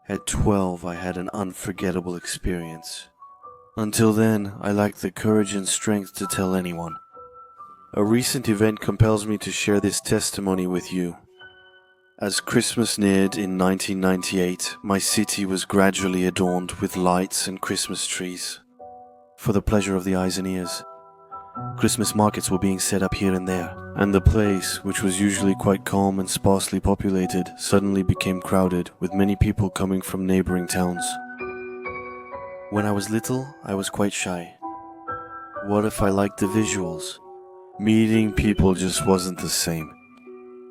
At 12, I had an unforgettable experience. Until then, I lacked the courage and strength to tell anyone. A recent event compels me to share this testimony with you. As Christmas neared in 1998, my city was gradually adorned with lights and Christmas trees. For the pleasure of the eyes and ears, Christmas markets were being set up here and there, and the place, which was usually quite calm and sparsely populated, suddenly became crowded, with many people coming from neighboring towns. When I was little, I was quite shy. What if I liked the visuals? Meeting people just wasn't the same,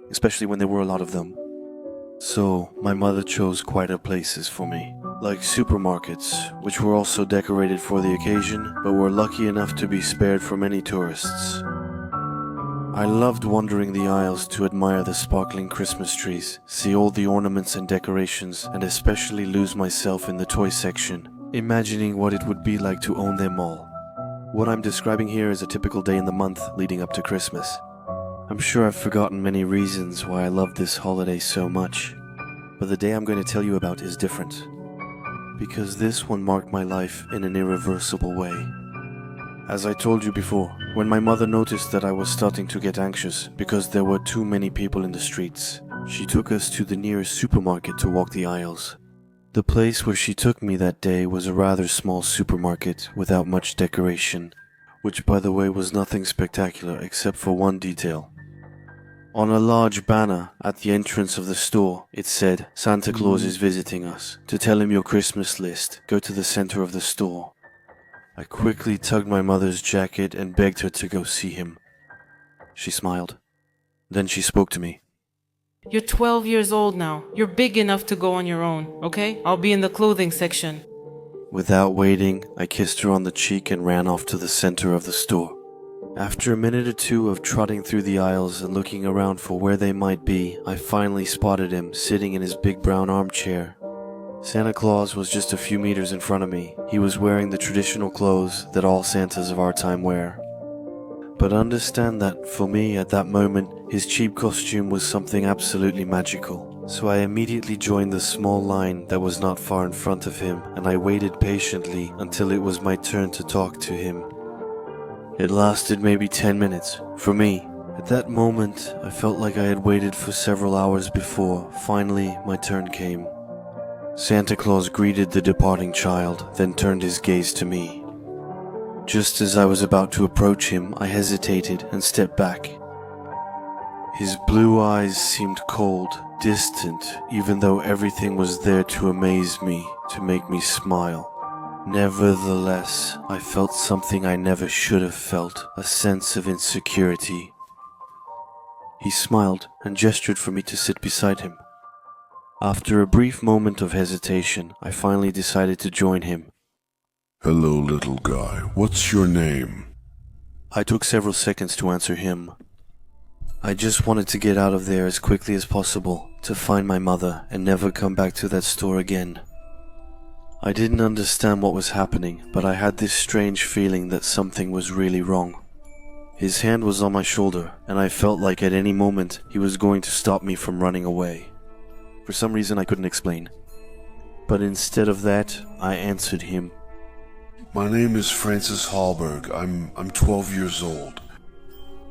especially when there were a lot of them. So, my mother chose quieter places for me, like supermarkets, which were also decorated for the occasion, but were lucky enough to be spared from any tourists. I loved wandering the aisles to admire the sparkling Christmas trees, see all the ornaments and decorations, and especially lose myself in the toy section, imagining what it would be like to own them all. What I'm describing here is a typical day in the month leading up to Christmas. I'm sure I've forgotten many reasons why I love this holiday so much, but the day I'm going to tell you about is different, because this one marked my life in an irreversible way. As I told you before, when my mother noticed that I was starting to get anxious because there were too many people in the streets, she took us to the nearest supermarket to walk the aisles. The place where she took me that day was a rather small supermarket without much decoration, which by the way was nothing spectacular except for one detail. On a large banner at the entrance of the store, it said, "Santa Claus is visiting us. To tell him your Christmas list, go to the center of the store." I quickly tugged my mother's jacket and begged her to go see him. She smiled. Then she spoke to me. You're 12 years old now. You're big enough to go on your own, okay? I'll be in the clothing section. Without waiting, I kissed her on the cheek and ran off to the center of the store. After a minute or two of trotting through the aisles and looking around for where they might be, I finally spotted him sitting in his big brown armchair. Santa Claus was just a few meters in front of me. He was wearing the traditional clothes that all Santas of our time wear. But understand that, for me at that moment, his cheap costume was something absolutely magical. So I immediately joined the small line that was not far in front of him, and I waited patiently until it was my turn to talk to him. It lasted maybe 10 minutes, for me. At that moment, I felt like I had waited for several hours before. Finally, my turn came. Santa Claus greeted the departing child, then turned his gaze to me. Just as I was about to approach him, I hesitated and stepped back. His blue eyes seemed cold, distant, even though everything was there to amaze me, to make me smile. Nevertheless, I felt something I never should have felt, a sense of insecurity. He smiled and gestured for me to sit beside him. After a brief moment of hesitation, I finally decided to join him. "Hello, little guy. What's your name?" I took several seconds to answer him. I just wanted to get out of there as quickly as possible, to find my mother and never come back to that store again. I didn't understand what was happening, but I had this strange feeling that something was really wrong. His hand was on my shoulder, and I felt like at any moment he was going to stop me from running away. For some reason I couldn't explain. But instead of that, I answered him. "My name is Francis Hallberg. I'm 12 years old."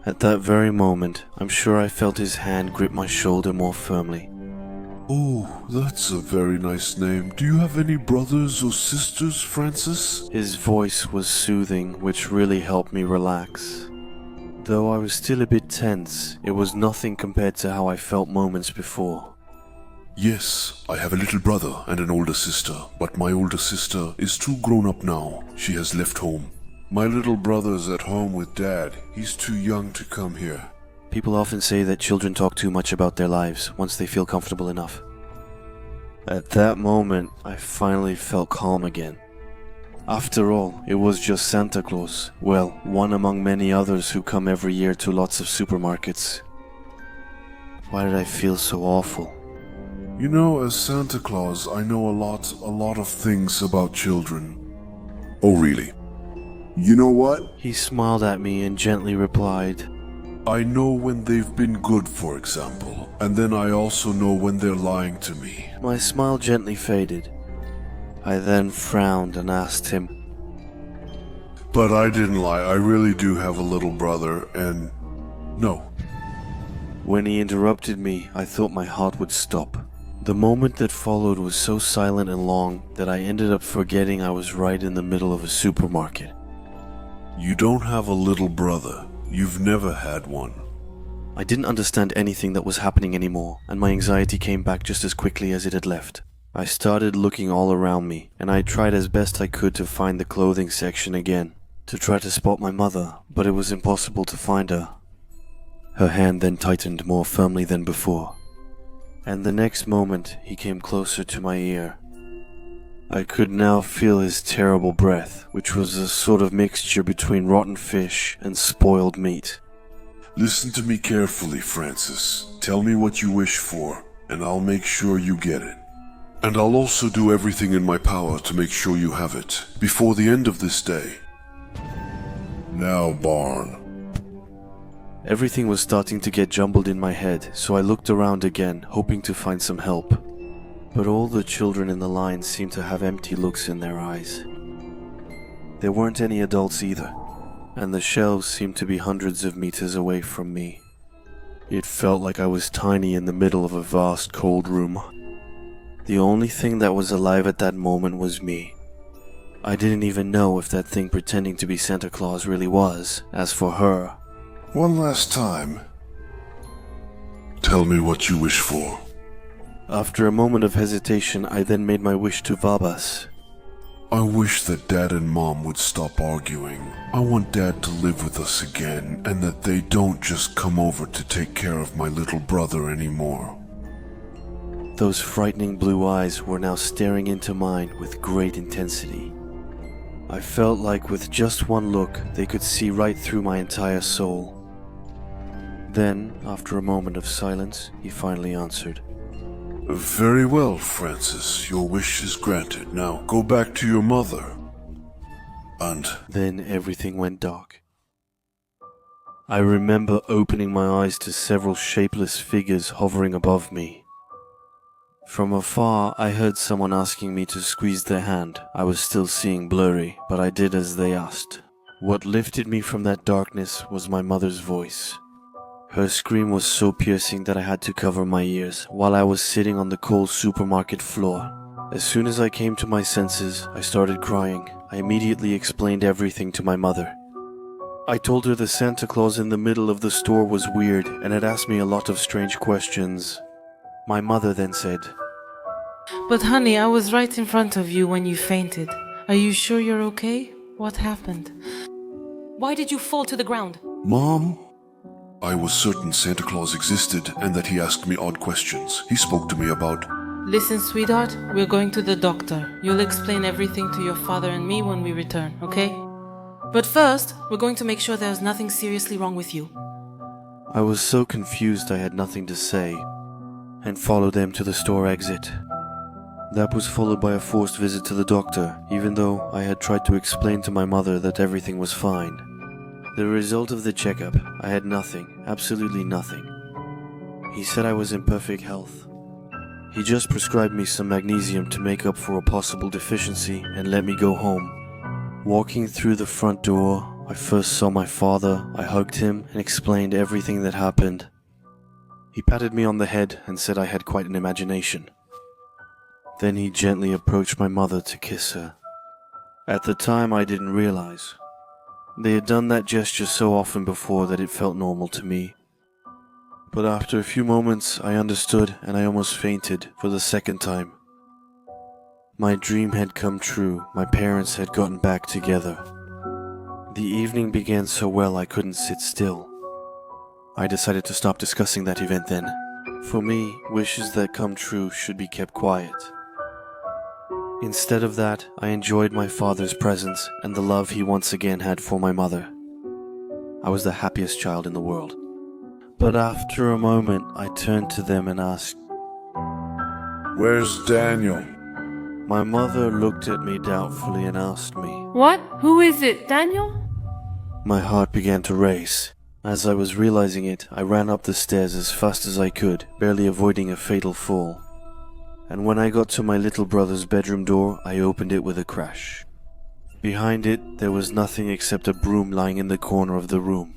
At that very moment, I'm sure I felt his hand grip my shoulder more firmly. "Oh, that's a very nice name. Do you have any brothers or sisters, Francis?" His voice was soothing, which really helped me relax. Though I was still a bit tense, it was nothing compared to how I felt moments before. "Yes, I have a little brother and an older sister, but my older sister is too grown up now. She has left home. My little brother's at home with Dad. He's too young to come here." People often say that children talk too much about their lives once they feel comfortable enough. At that moment, I finally felt calm again. After all, it was just Santa Claus, well, one among many others who come every year to lots of supermarkets. Why did I feel so awful? "You know, as Santa Claus, I know a lot of things about children." "Oh, really?" "You know what?" He smiled at me and gently replied, I know when they've been good, for example, and then I also know when they're lying to me. My smile gently faded. I then frowned and asked him, But I didn't lie, I really do have a little brother, and no. When he interrupted me, I thought my heart would stop. The moment that followed was so silent and long that I ended up forgetting I was right in the middle of a supermarket. You don't have a little brother. You've never had one. I didn't understand anything that was happening anymore, and my anxiety came back just as quickly as it had left. I started looking all around me, and I tried as best I could to find the clothing section again, to try to spot my mother, but it was impossible to find her. Her hand then tightened more firmly than before, and the next moment he came closer to my ear. I could now feel his terrible breath, which was a sort of mixture between rotten fish and spoiled meat. Listen to me carefully, Francis. Tell me what you wish for, and I'll make sure you get it. And I'll also do everything in my power to make sure you have it, before the end of this day. Now, Barn. Everything was starting to get jumbled in my head, so I looked around again, hoping to find some help. But all the children in the line seemed to have empty looks in their eyes. There weren't any adults either, and the shelves seemed to be hundreds of meters away from me. It felt like I was tiny in the middle of a vast cold room. The only thing that was alive at that moment was me. I didn't even know if that thing pretending to be Santa Claus really was. As for her, One last time. Tell me what you wish for. after a moment of hesitation, I then made my wish to Vabas. I wish that Dad and Mom would stop arguing. I want Dad to live with us again, and that they don't just come over to take care of my little brother anymore. Those frightening blue eyes were now staring into mine with great intensity. I felt like with just one look, they could see right through my entire soul. Then, after a moment of silence, he finally answered. Very well, Francis. Your wish is granted. Now, go back to your mother. And Then everything went dark. I remember opening my eyes to several shapeless figures hovering above me. From afar, I heard someone asking me to squeeze their hand. I was still seeing blurry, but I did as they asked. What lifted me from that darkness was my mother's voice. Her scream was so piercing that I had to cover my ears while I was sitting on the cold supermarket floor. As soon as I came to my senses, I started crying. I immediately explained everything to my mother. I told her the Santa Claus in the middle of the store was weird and had asked me a lot of strange questions. My mother then said, But honey, I was right in front of you when you fainted. Are you sure you're okay? What happened? Why did you fall to the ground? Mom? I was certain Santa Claus existed and that he asked me odd questions. He spoke to me about... Listen, sweetheart, we're going to the doctor. You'll explain everything to your father and me when we return, okay? But first, we're going to make sure there's nothing seriously wrong with you. I was so confused I had nothing to say, and followed them to the store exit. That was followed by a forced visit to the doctor, even though I had tried to explain to my mother that everything was fine. The result of the checkup, I had nothing, absolutely nothing. He said I was in perfect health. He just prescribed me some magnesium to make up for a possible deficiency and let me go home. Walking through the front door, I first saw my father, I hugged him and explained everything that happened. He patted me on the head and said I had quite an imagination. Then he gently approached my mother to kiss her. At the time, I didn't realize. They had done that gesture so often before that it felt normal to me. But after a few moments, I understood and I almost fainted for the second time. My dream had come true. My parents had gotten back together. The evening began so well I couldn't sit still. I decided to stop discussing that event then. For me, wishes that come true should be kept quiet. Instead of that, I enjoyed my father's presence and the love he once again had for my mother. I was the happiest child in the world. But after a moment, I turned to them and asked, Where's Daniel? My mother looked at me doubtfully and asked me. What? Who is it, Daniel? My heart began to race. As I was realizing it, I ran up the stairs as fast as I could, barely avoiding a fatal fall. And when I got to my little brother's bedroom door, I opened it with a crash. Behind it, there was nothing except a broom lying in the corner of the room.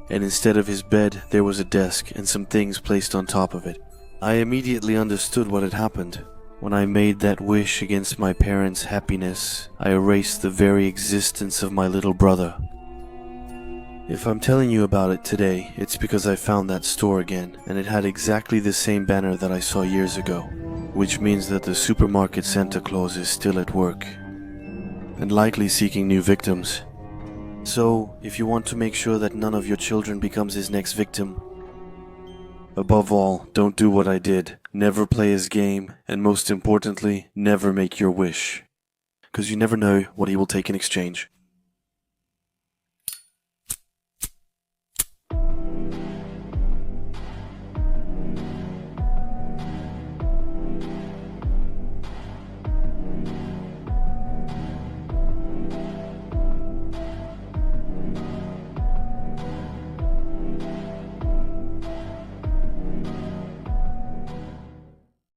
And instead of his bed, there was a desk and some things placed on top of it. I immediately understood what had happened. When I made that wish against my parents' happiness, I erased the very existence of my little brother. If I'm telling you about it today, it's because I found that store again, and it had exactly the same banner that I saw years ago, which means that the supermarket Santa Claus is still at work, and likely seeking new victims. So, if you want to make sure that none of your children becomes his next victim, above all, don't do what I did. Never play his game, and most importantly, never make your wish. 'Cause you never know what he will take in exchange.